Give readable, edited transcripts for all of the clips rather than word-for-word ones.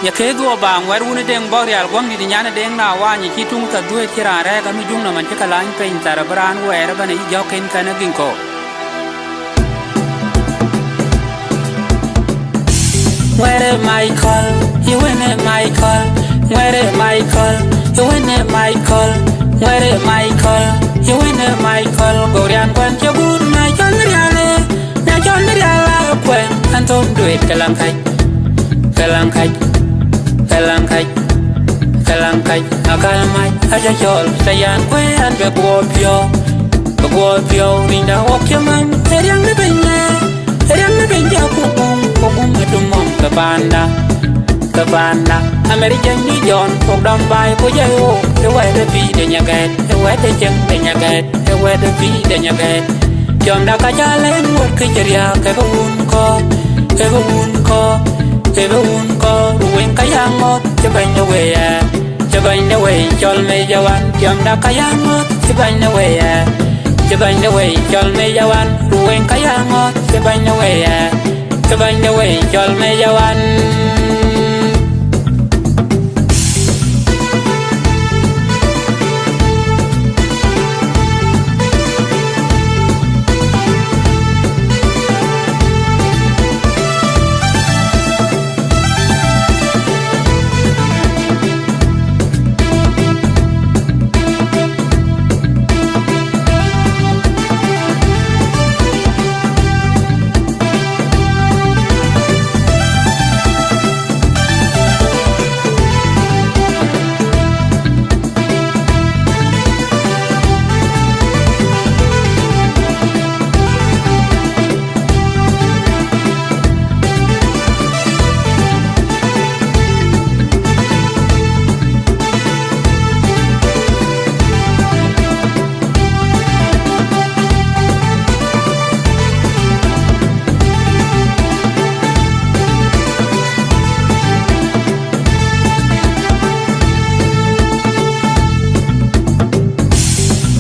ya ke do ba ngwer woni deng bor yal gwang ni nyana deng na wa ni kitung ka duet kira re ka mi jung na man ka lan pen tara bran wer ba ni jo ken kana ginko where Michael you win it Michael where Michael you win it Michael where Michael you win it Michael gorian kwan che bur na jon riale kwen antom duet kalang kai akal mai aja chol sayan kwe an be bo pio ninda okyaman eriang ne benja kubum adumom kabanda American ni John pokdam bai ko jayo e wede bi de nyaget e wede jeng de nyaget e wede bi de nyaget John da ka jalen wor ke jeria ke un ko ruwen kayango che banya we chol me jawan John da kayango che banya we chol me jawan ruwen kayango che banya we chol me jawan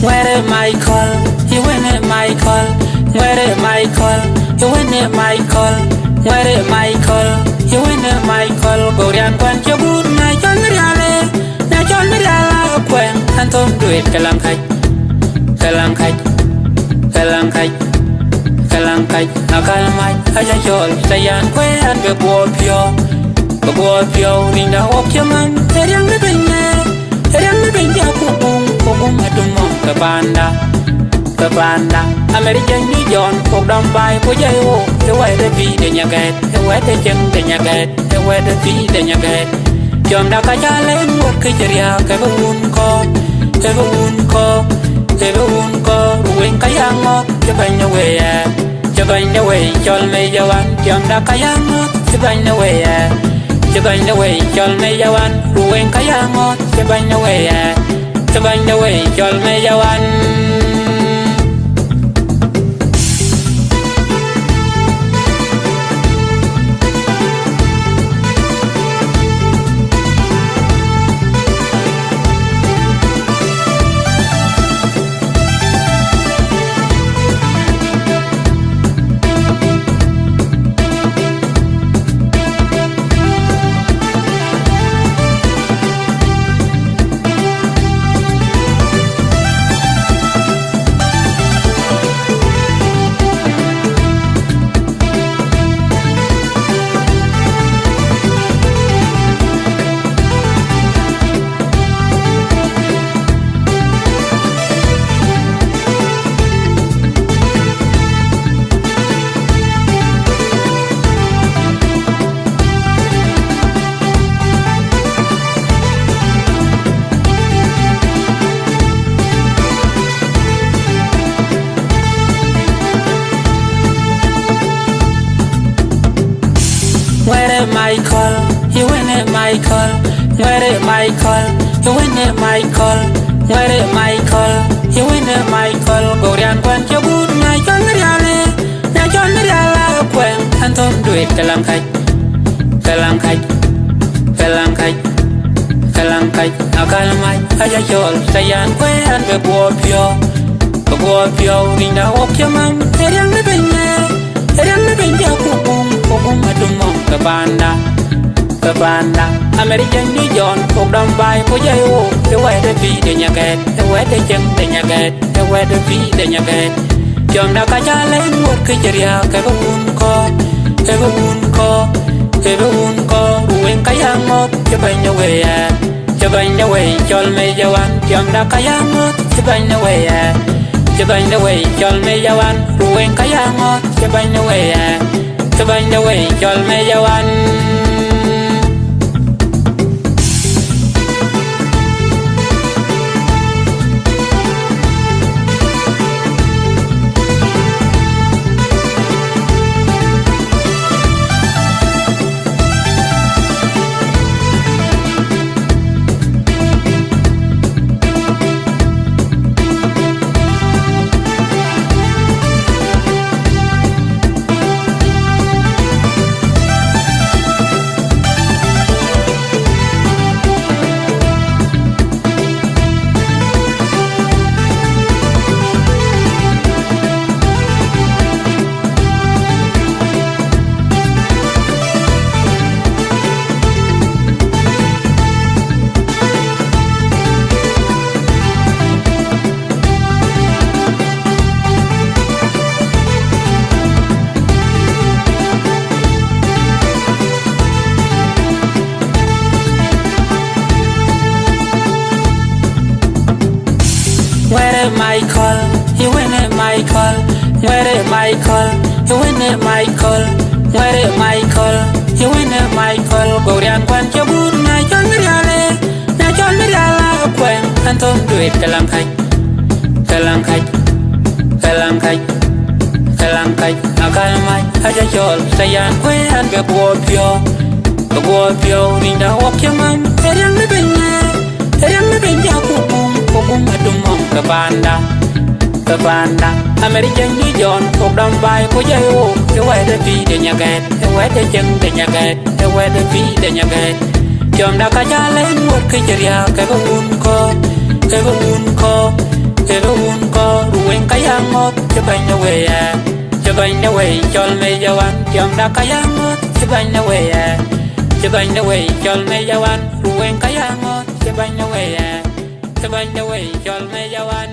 where Michael you win it Michael where Michael you win it Michael where Michael you win it Michael gorian kwan che bur na jon riale kwen antom duet kalang kai akal mai aja chol sayan kwe an be bo pio ninda okyaman eriang ne benja kubum adumom kabanda American ni John pokdam bai ko jayo e wede bi de nyaget e wede jeng de nyaget e wede bi de nyaget John da ka jalen wor ke jeria ke un ko ruwen kayango che banya we chol me jawan John da kayango che banya we chol me jawan ruwen kayango che banya we chol me jawan where Michael you win it Michael where Michael you win it Michael where Michael you win it Michael gorian kwan che bur na jon riale kwen antom duet kalang kai akal mai aja chol sayan kwe an be bo pio ninda okyaman eriang ne benja kubum adumom kabanda Kabanda American New John Phục đâm vai của dây ô cái quay để vì để nhà gẹt cái quay để chân để nhà gẹt cái quay để vì để nhà gẹt chồng đã cả cha lấy một cái chè cái bún co cái bún co cái bún co ruộng cái yang ngót cái bánh nhau về à cái bánh nhau về cho mày giao ăn chồng đã cả yang ngót cái bánh nhau về à cái bánh nhau về cho mày giao ăn ruộng cái yang ngót cái bánh nhau về à cái bánh nhau về cho mày giao ăn. Where Michael, you win it Michael. Where Michael, you win it Michael. Where Michael, you win it Michael. Go down quan cho bún này cho mấy đứa này cho mấy đứa quen. Anh Tom Duyệt cái làm khách, cái làm khách, cái làm khách, cái làm khách. Akan mai aja jol sayan quê anh về bùa phiêu, mình đã học cho anh. Em mới bên nhà Kung adumong kabanda American New John Phục đâm vai của dây ô cái quay để vì để nhà gẹt cái quay để chân để nhà gẹt cái quay để vì để nhà gẹt chồng đã cả cha lấy một cái chè cái bún co cái bún co cái bún co ruộng cái yang ngót cái bánh nhau về à cái bánh nhau về cho mày giao ăn chồng đã cả yang ngót cái bánh nhau về à cái bánh nhau về cho mày giao ăn ruộng cái yang ngót cái bánh nhau về à cái bánh nhau về cho mày giao ăn.